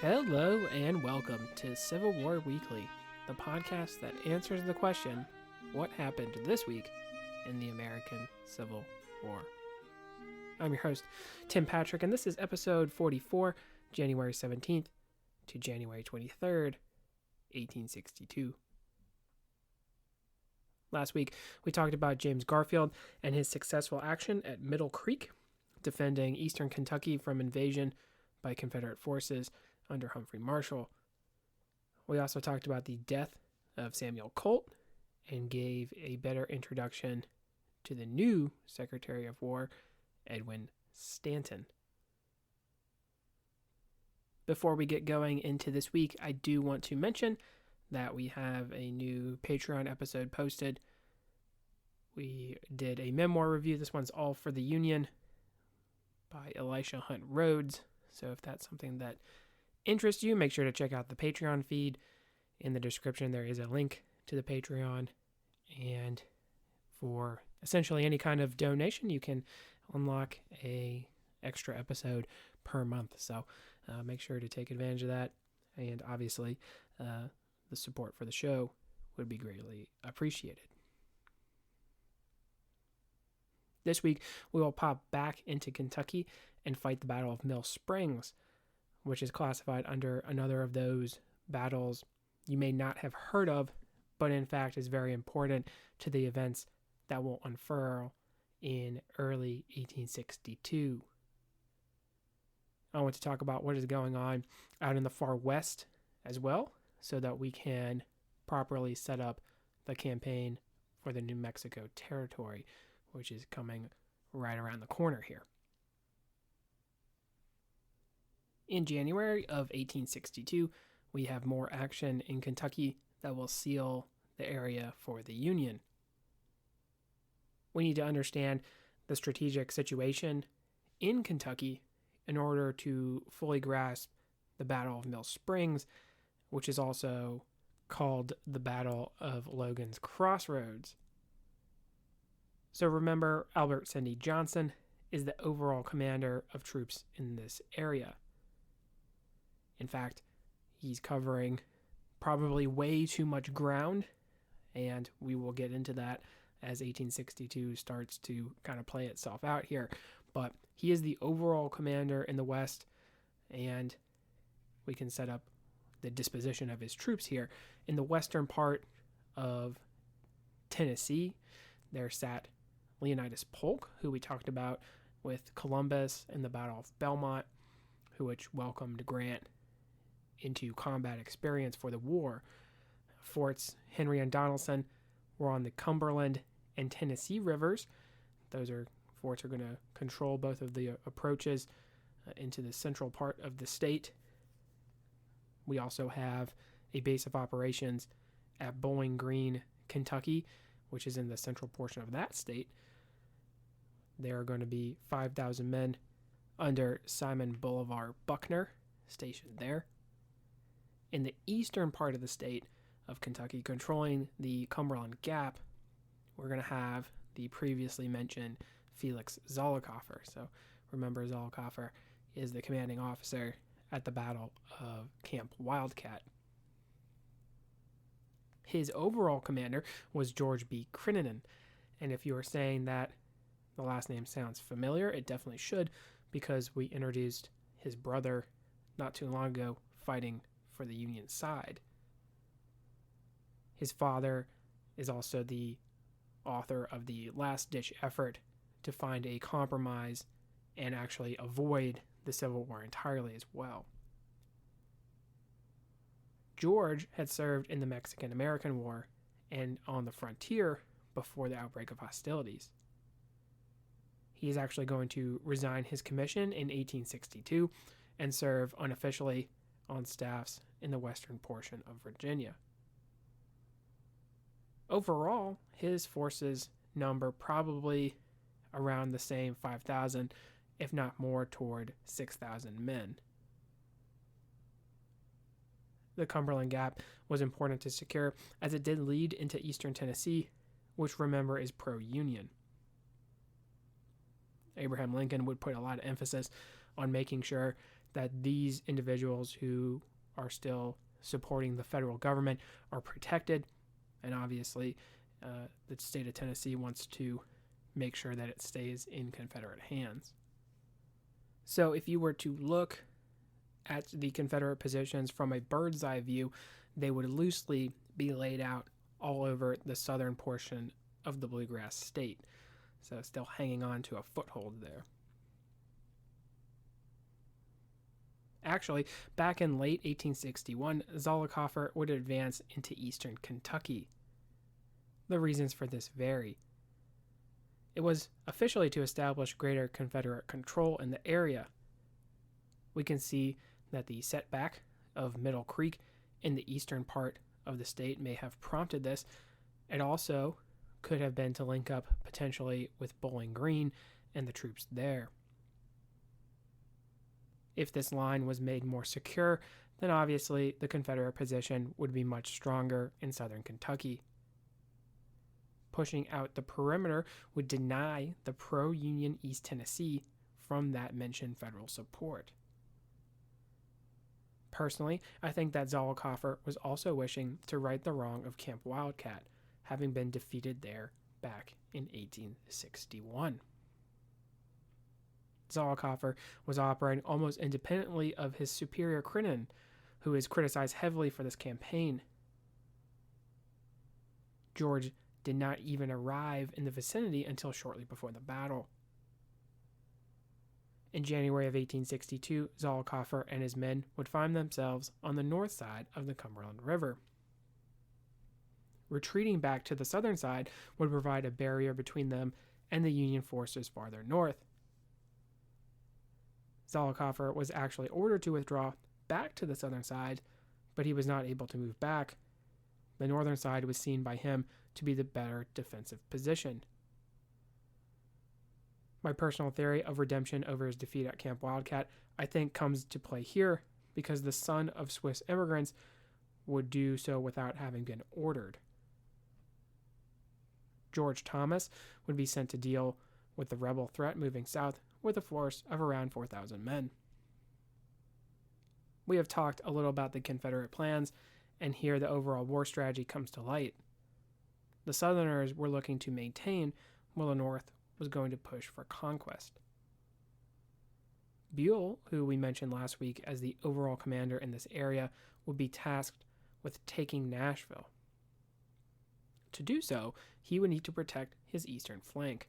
Hello and welcome to Civil War Weekly, the podcast that answers the question, what happened this week in the American Civil War? I'm your host, Tim Patrick, and this is episode 44, January 17th to January 23rd, 1862. Last week, we talked about James Garfield and his successful action at Middle Creek, defending eastern Kentucky from invasion by Confederate forces under Humphrey Marshall. We also talked about the death of Samuel Colt and gave a better introduction to the new Secretary of War, Edwin Stanton. Before we get going into this week, I do want to mention that we have a new Patreon episode posted. We did a memoir review. This one's all for the Union by Elisha Hunt Rhodes. So if that's something that interests you, make sure to check out the Patreon feed. In the description, there is a link to the Patreon. And for essentially any kind of donation, you can unlock a extra episode per month. So make sure to take advantage of that. And obviously, the support for the show would be greatly appreciated. This week, we will pop back into Kentucky and fight the Battle of Mill Springs, which is classified under another of those battles you may not have heard of, but in fact is very important to the events that will unfurl in early 1862. I want to talk about what is going on out in the far west as well, so that we can properly set up the campaign for the New Mexico Territory, which is coming right around the corner here. In January of 1862, we have more action in Kentucky that will seal the area for the Union. We need to understand the strategic situation in Kentucky in order to fully grasp the Battle of Mill Springs, which is also called the Battle of Logan's Crossroads. So remember, Albert Sidney Johnston is the overall commander of troops in this area. In fact, he's covering probably way too much ground, and we will get into that as 1862 starts to kind of play itself out here. But he is the overall commander in the West, and we can set up the disposition of his troops here. In the western part of Tennessee, there sat Leonidas Polk, who we talked about with Columbus in the Battle of Belmont, which welcomed Grant into combat experience for the war. Forts Henry and Donelson were on the Cumberland and Tennessee rivers. Those forts are going to control both of the approaches into the central part of the state. We also have a base of operations at Bowling Green, Kentucky, which is in the central portion of that state. There are going to be 5,000 men under Simon Bolivar Buckner stationed there. In the eastern part of the state of Kentucky, controlling the Cumberland Gap, we're going to have the previously mentioned Felix Zollicoffer. So remember, Zollicoffer is the commanding officer at the Battle of Camp Wildcat. His overall commander was George B. Crittenden, and if you are saying that the last name sounds familiar, it definitely should, because we introduced his brother not too long ago fighting for the Union side. His father is also the author of the last-ditch effort to find a compromise and actually avoid the Civil War entirely as well. George had served in the Mexican-American War and on the frontier before the outbreak of hostilities. He is actually going to resign his commission in 1862 and serve unofficially on staffs in the western portion of Virginia. Overall, his forces number probably around the same 5,000, if not more toward 6,000 men. The Cumberland Gap was important to secure as it did lead into eastern Tennessee, which remember is pro-Union. Abraham Lincoln would put a lot of emphasis on making sure that these individuals who are still supporting the federal government are protected. And obviously, the state of Tennessee wants to make sure that it stays in Confederate hands. So if you were to look at the Confederate positions from a bird's eye view, they would loosely be laid out all over the southern portion of the Bluegrass State. So still hanging on to a foothold there. Actually, back in late 1861, Zollicoffer would advance into eastern Kentucky. The reasons for this vary. It was officially to establish greater Confederate control in the area. We can see that the setback of Middle Creek in the eastern part of the state may have prompted this. It also could have been to link up potentially with Bowling Green and the troops there. If this line was made more secure, then obviously the Confederate position would be much stronger in southern Kentucky. Pushing out the perimeter would deny the pro-Union East Tennessee from that mentioned federal support. Personally, I think that Zollicoffer was also wishing to right the wrong of Camp Wildcat, having been defeated there back in 1861. Zollicoffer was operating almost independently of his superior Crittenden, who is criticized heavily for this campaign. George did not even arrive in the vicinity until shortly before the battle. In January of 1862, Zollicoffer and his men would find themselves on the north side of the Cumberland River. Retreating back to the southern side would provide a barrier between them and the Union forces farther north. Zollicoffer was actually ordered to withdraw back to the southern side, but he was not able to move back. The northern side was seen by him to be the better defensive position. My personal theory of redemption over his defeat at Camp Wildcat, I think, comes to play here because the son of Swiss immigrants would do so without having been ordered. George Thomas would be sent to deal with the rebel threat moving south with a force of around 4,000 men. We have talked a little about the Confederate plans, and here the overall war strategy comes to light. The Southerners were looking to maintain, while the North was going to push for conquest. Buell, who we mentioned last week as the overall commander in this area, would be tasked with taking Nashville. To do so, he would need to protect his eastern flank.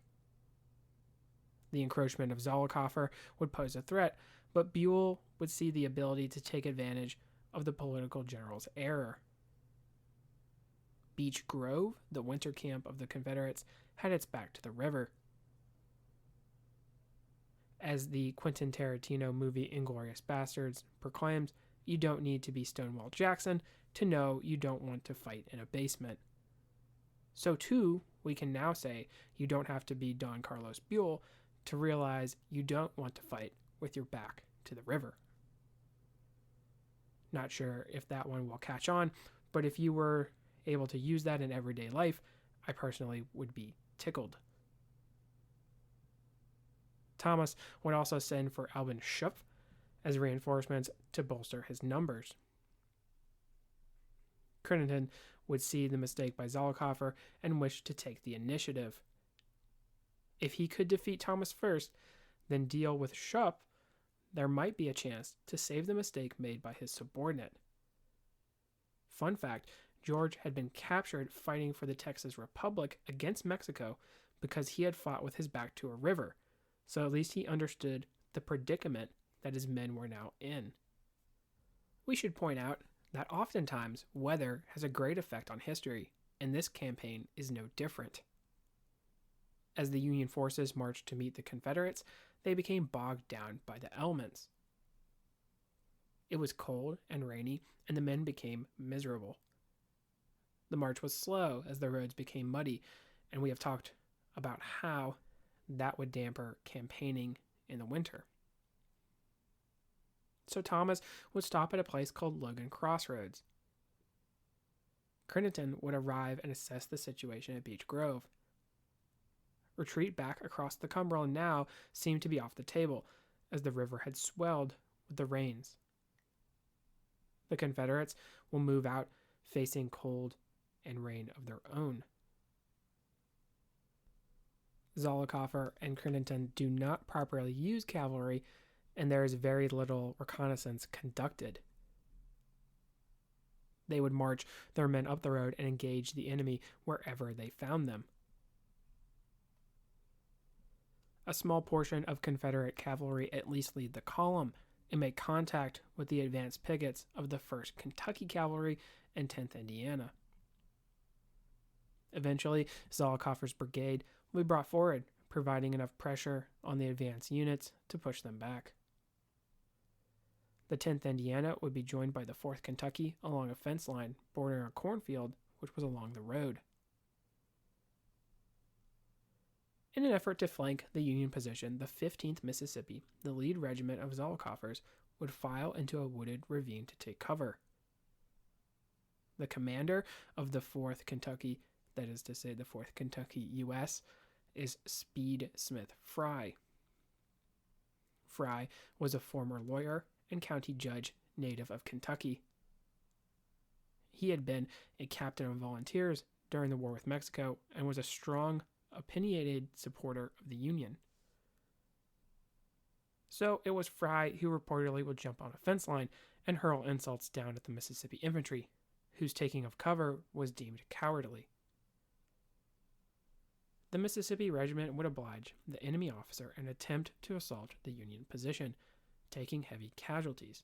The encroachment of Zollicoffer would pose a threat, but Buell would see the ability to take advantage of the political general's error. Beech Grove, the winter camp of the Confederates, had its back to the river. As the Quentin Tarantino movie *Inglourious Basterds* proclaims, you don't need to be Stonewall Jackson to know you don't want to fight in a basement. So too, we can now say you don't have to be Don Carlos Buell to realize you don't want to fight with your back to the river. Not sure if that one will catch on, but if you were able to use that in everyday life, I personally would be tickled. Thomas would also send for Albin Schupf as reinforcements to bolster his numbers. Crittenden would see the mistake by Zollicoffer and wish to take the initiative. If he could defeat Thomas first, then deal with Schupf, there might be a chance to save the mistake made by his subordinate. Fun fact, George had been captured fighting for the Texas Republic against Mexico because he had fought with his back to a river, so at least he understood the predicament that his men were now in. We should point out that oftentimes weather has a great effect on history, and this campaign is no different. As the Union forces marched to meet the Confederates, they became bogged down by the elements. It was cold and rainy, and the men became miserable. The march was slow as the roads became muddy, and we have talked about how that would dampen campaigning in the winter. So Thomas would stop at a place called Logan Crossroads. Crittenden would arrive and assess the situation at Beech Grove. Retreat back across the Cumberland now seemed to be off the table, as the river had swelled with the rains. The Confederates will move out facing cold and rain of their own. Zollicoffer and Crittenden do not properly use cavalry, and there is very little reconnaissance conducted. They would march their men up the road and engage the enemy wherever they found them. A small portion of Confederate cavalry at least lead the column and make contact with the advanced pickets of the 1st Kentucky Cavalry and 10th Indiana. Eventually, Zollicoffer's brigade will be brought forward, providing enough pressure on the advance units to push them back. The 10th Indiana would be joined by the 4th Kentucky along a fence line bordering a cornfield which was along the road. In an effort to flank the Union position, the 15th Mississippi, the lead regiment of Zollicoffer's, would file into a wooded ravine to take cover. The commander of the 4th Kentucky, that is to say the 4th Kentucky U.S., is Speed Smith Fry. Fry was a former lawyer and county judge native of Kentucky. He had been a captain of volunteers during the war with Mexico and was a strong, opinionated supporter of the Union. So it was Fry who reportedly would jump on a fence line and hurl insults down at the Mississippi infantry, whose taking of cover was deemed cowardly. The Mississippi regiment would oblige the enemy officer and attempt to assault the Union position, taking heavy casualties.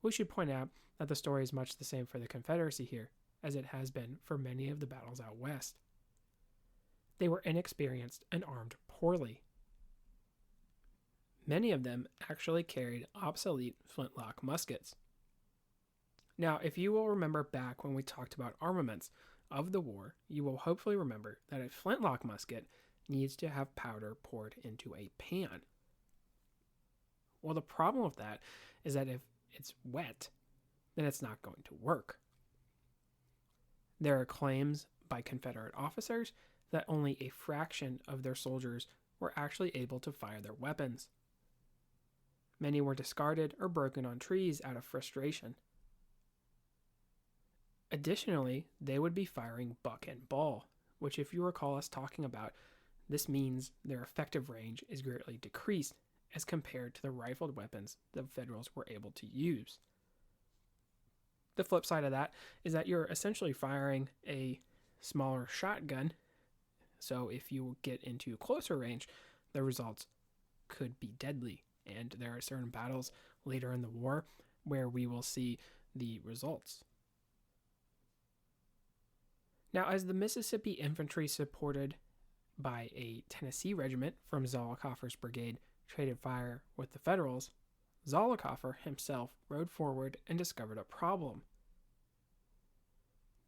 We should point out that the story is much the same for the Confederacy here, as it has been for many of the battles out west. They were inexperienced and armed poorly. Many of them actually carried obsolete flintlock muskets. Now, if you will remember back when we talked about armaments of the war, you will hopefully remember that a flintlock musket needs to have powder poured into a pan. Well, the problem with that is that if it's wet, then it's not going to work. There are claims by Confederate officers that only a fraction of their soldiers were actually able to fire their weapons. Many were discarded or broken on trees out of frustration. Additionally, they would be firing buck and ball, which, if you recall us talking about, this means their effective range is greatly decreased as compared to the rifled weapons the Federals were able to use. The flip side of that is that you're essentially firing a smaller shotgun, so if you get into closer range, the results could be deadly, and there are certain battles later in the war where we will see the results. Now, as the Mississippi infantry, supported by a Tennessee regiment from Zollicoffer's brigade, traded fire with the Federals, Zollicoffer himself rode forward and discovered a problem.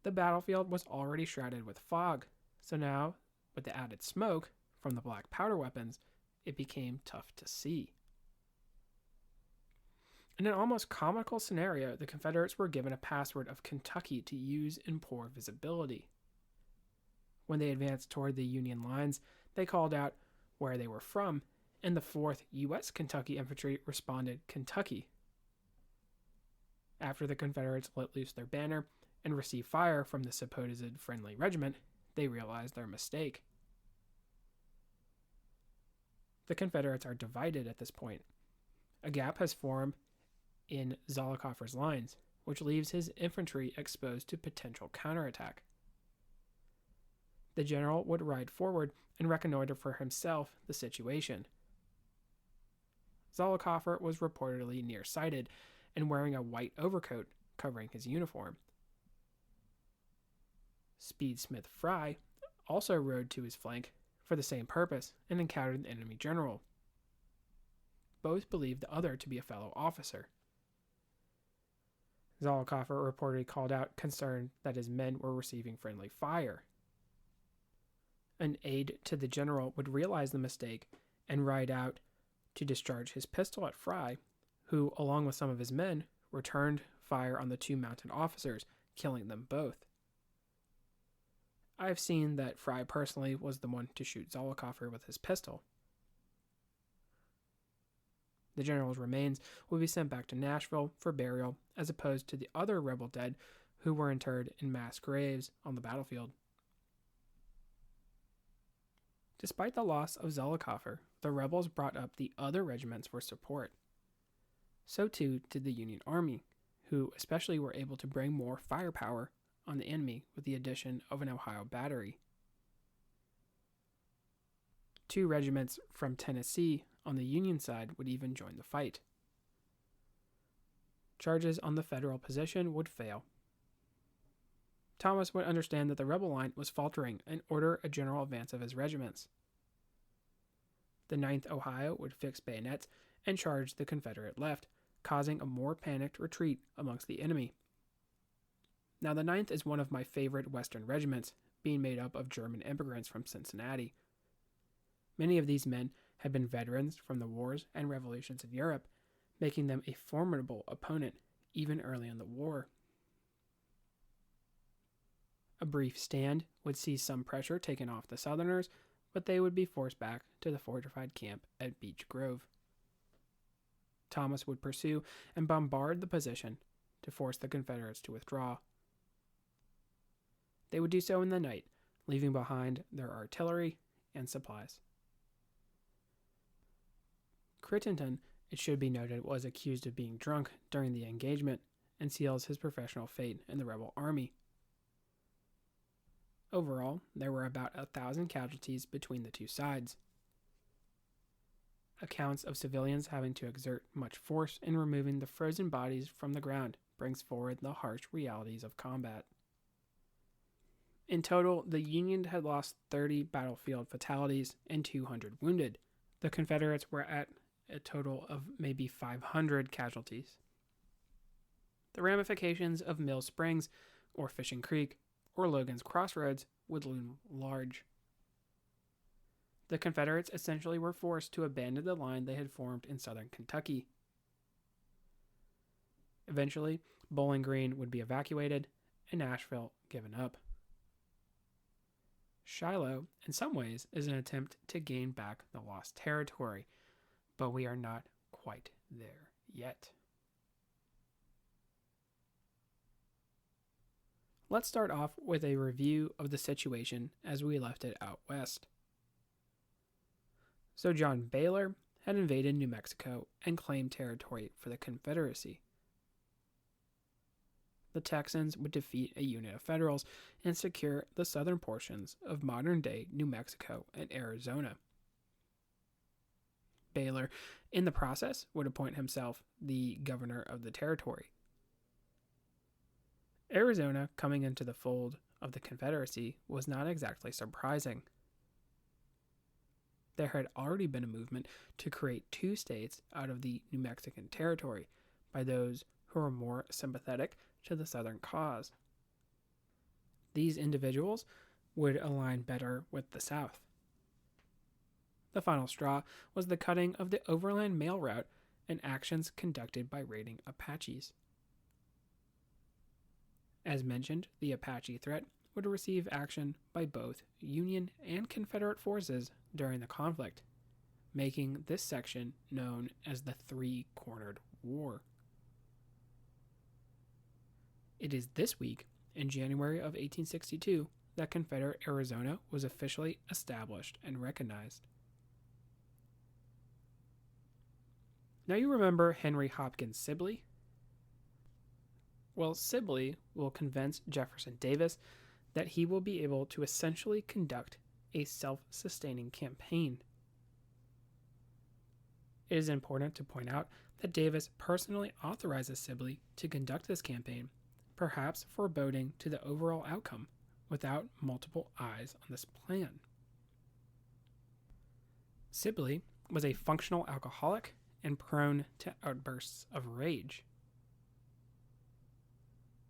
The battlefield was already shrouded with fog, so now, with the added smoke from the black powder weapons, it became tough to see. In an almost comical scenario, the Confederates were given a password of Kentucky to use in poor visibility. When they advanced toward the Union lines, they called out where they were from, and the 4th U.S. Kentucky Infantry responded Kentucky. After the Confederates let loose their banner and received fire from the supposed friendly regiment, they realized their mistake. The Confederates are divided at this point. A gap has formed in Zollicoffer's lines, which leaves his infantry exposed to potential counterattack. The general would ride forward and reconnoiter for himself the situation. Zollicoffer was reportedly nearsighted and wearing a white overcoat covering his uniform. Speed Smith Fry also rode to his flank for the same purpose and encountered the enemy general. Both believed the other to be a fellow officer. Zollicoffer reportedly called out, concerned that his men were receiving friendly fire. An aide to the general would realize the mistake and ride out to discharge his pistol at Fry, who, along with some of his men, returned fire on the two mounted officers, killing them both. I've seen that Fry personally was the one to shoot Zollicoffer with his pistol. The general's remains would be sent back to Nashville for burial, as opposed to the other rebel dead who were interred in mass graves on the battlefield. Despite the loss of Zollicoffer, the rebels brought up the other regiments for support. So too did the Union Army, who especially were able to bring more firepower on the enemy with the addition of an Ohio battery. 2 regiments from Tennessee on the Union side would even join the fight. Charges on the Federal position would fail. Thomas would understand that the rebel line was faltering and order a general advance of his regiments. The 9th Ohio would fix bayonets and charge the Confederate left, causing a more panicked retreat amongst the enemy. Now, the 9th is one of my favorite Western regiments, being made up of German immigrants from Cincinnati. Many of these men had been veterans from the wars and revolutions in Europe, making them a formidable opponent even early in the war. A brief stand would see some pressure taken off the Southerners, but they would be forced back to the fortified camp at Beech Grove. Thomas would pursue and bombard the position to force the Confederates to withdraw. They would do so in the night, leaving behind their artillery and supplies. Crittenden, it should be noted, was accused of being drunk during the engagement and seals his professional fate in the rebel army. Overall, there were about 1,000 casualties between the two sides. Accounts of civilians having to exert much force in removing the frozen bodies from the ground brings forward the harsh realities of combat. In total, the Union had lost 30 battlefield fatalities and 200 wounded. The Confederates were at a total of maybe 500 casualties. The ramifications of Mill Springs, or Fishing Creek, or Logan's Crossroads would loom large. The Confederates essentially were forced to abandon the line they had formed in southern Kentucky. Eventually, Bowling Green would be evacuated and Nashville given up. Shiloh, in some ways, is an attempt to gain back the lost territory, but we are not quite there yet. Let's start off with a review of the situation as we left it out west. So John Baylor had invaded New Mexico and claimed territory for the Confederacy. The Texans would defeat a unit of Federals and secure the southern portions of modern-day New Mexico and Arizona. Baylor, in the process, would appoint himself the governor of the territory. Arizona coming into the fold of the Confederacy was not exactly surprising. There had already been a movement to create 2 states out of the New Mexican territory by those who were more sympathetic to the Southern cause. These individuals would align better with the South. The final straw was the cutting of the overland mail route and actions conducted by raiding Apaches. As mentioned, the Apache threat would receive action by both Union and Confederate forces during the conflict, making this section known as the Three-Cornered War. It is this week, in January of 1862, that Confederate Arizona was officially established and recognized. Now you remember Henry Hopkins Sibley? Well, Sibley will convince Jefferson Davis that he will be able to essentially conduct a self-sustaining campaign. It is important to point out that Davis personally authorizes Sibley to conduct this campaign, perhaps foreboding to the overall outcome without multiple eyes on this plan. Sibley was a functional alcoholic and prone to outbursts of rage.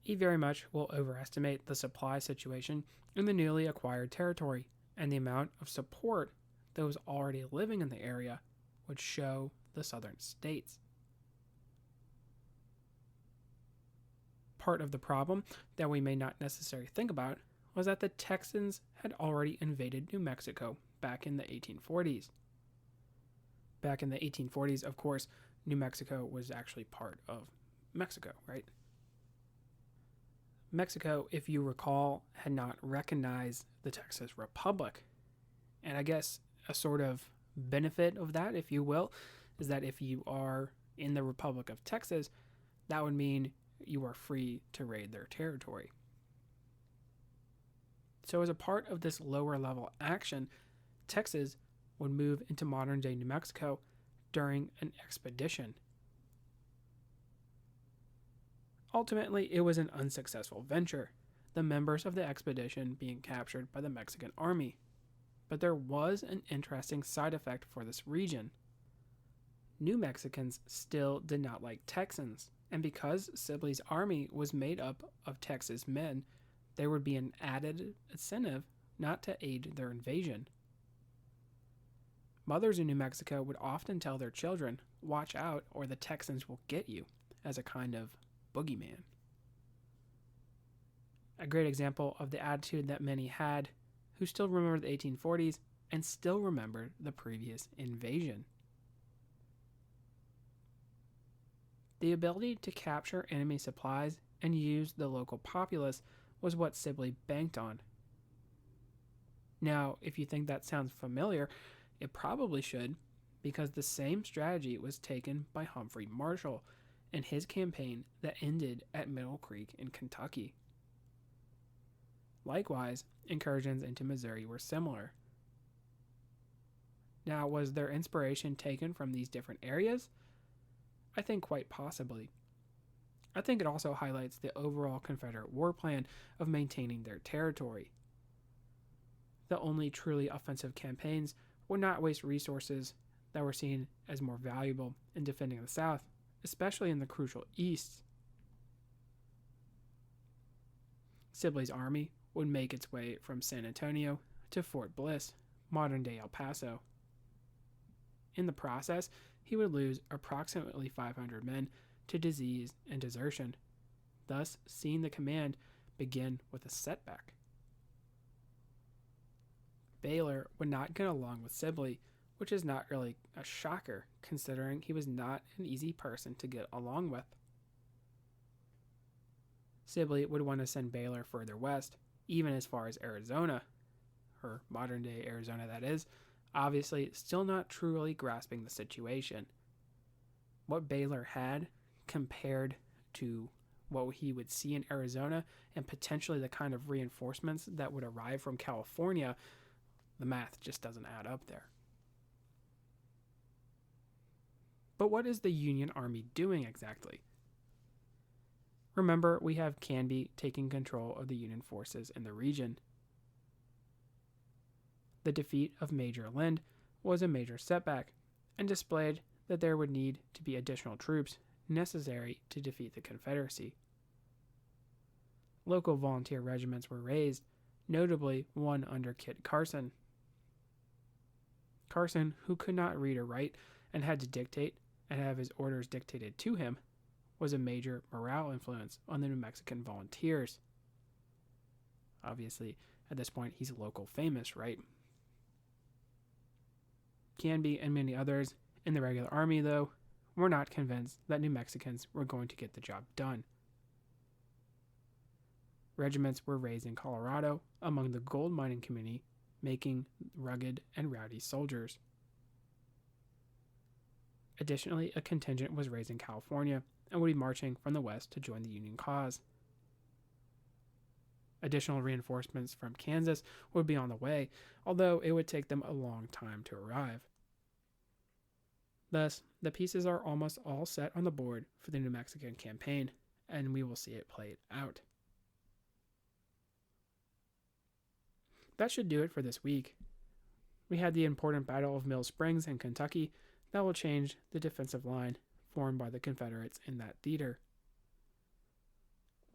He very much will overestimate the supply situation in the newly acquired territory, and the amount of support those already living in the area would show the southern states. Part of the problem that we may not necessarily think about was that the Texans had already invaded New Mexico back in the 1840s. Back in the 1840s, of course, New Mexico was actually part of Mexico, right? Mexico, if you recall, had not recognized the Texas Republic. And I guess a sort of benefit of that, if you will, is that if you are in the Republic of Texas, that would mean you are free to raid their territory. So, as a part of this lower level action, Texas would move into modern day New Mexico during an expedition. Ultimately, it was an unsuccessful venture, the members of the expedition being captured by the Mexican army. But there was an interesting side effect for this region. New Mexicans still did not like Texans, and because Sibley's army was made up of Texas men, there would be an added incentive not to aid their invasion. Mothers in New Mexico would often tell their children, "Watch out, or the Texans will get you," as a kind of boogeyman. A great example of the attitude that many had who still remember the 1840s and still remember the previous invasion. The ability to capture enemy supplies and use the local populace was what Sibley banked on. Now, if you think that sounds familiar, it probably should, because the same strategy was taken by Humphrey Marshall in his campaign that ended at Middle Creek in Kentucky. Likewise, incursions into Missouri were similar. Now, was their inspiration taken from these different areas? I think quite possibly. I think it also highlights the overall Confederate war plan of maintaining their territory. The only truly offensive campaigns would not waste resources that were seen as more valuable in defending the South, especially in the crucial East. Sibley's army would make its way from San Antonio to Fort Bliss, modern-day El Paso. In the process, he would lose approximately 500 men to disease and desertion, thus seeing the command begin with a setback. Baylor would not get along with Sibley, which is not really a shocker considering he was not an easy person to get along with. Sibley would want to send Baylor further west, even as far as Arizona, or modern day Arizona that is, obviously still not truly grasping the situation. What Baylor had compared to what he would see in Arizona and potentially the kind of reinforcements that would arrive from California, the math just doesn't add up there. But what is the Union Army doing exactly? Remember, we have Canby taking control of the Union forces in the region. The defeat of Major Lind was a major setback and displayed that there would need to be additional troops necessary to defeat the Confederacy. Local volunteer regiments were raised, notably one under Kit Carson. Carson, who could not read or write and had to dictate and have his orders dictated to him, was a major morale influence on the New Mexican volunteers. Obviously, at this point, he's local famous, right? Canby and many others in the regular army, though, were not convinced that New Mexicans were going to get the job done. Regiments were raised in Colorado among the gold mining community, making rugged and rowdy soldiers. Additionally, a contingent was raised in California and would be marching from the west to join the Union cause. Additional reinforcements from Kansas would be on the way, although it would take them a long time to arrive. Thus, the pieces are almost all set on the board for the New Mexican campaign, and we will see it played out. That should do it for this week. We had the important Battle of Mill Springs in Kentucky that will change the defensive line formed by the Confederates in that theater.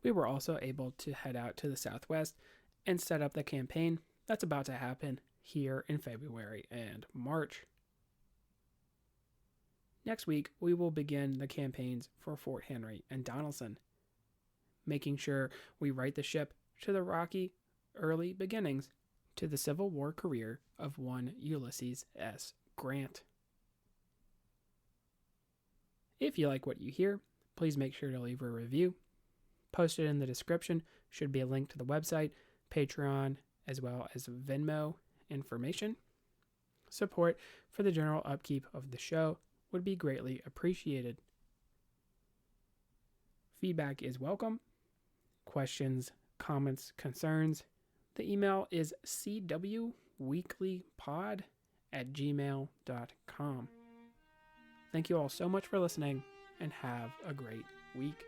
We were also able to head out to the southwest and set up the campaign that's about to happen here in February and March. Next week, we will begin the campaigns for Fort Henry and Donelson, making sure we right the ship to the rocky early beginnings to the Civil War career of one Ulysses S. Grant. If you like what you hear, please make sure to leave a review. Posted in the description should be a link to the website, Patreon, as well as Venmo information. Support for the general upkeep of the show would be greatly appreciated. Feedback is welcome. Questions, comments, concerns. The email is cwweeklypod@gmail.com. Thank you all so much for listening, and have a great week.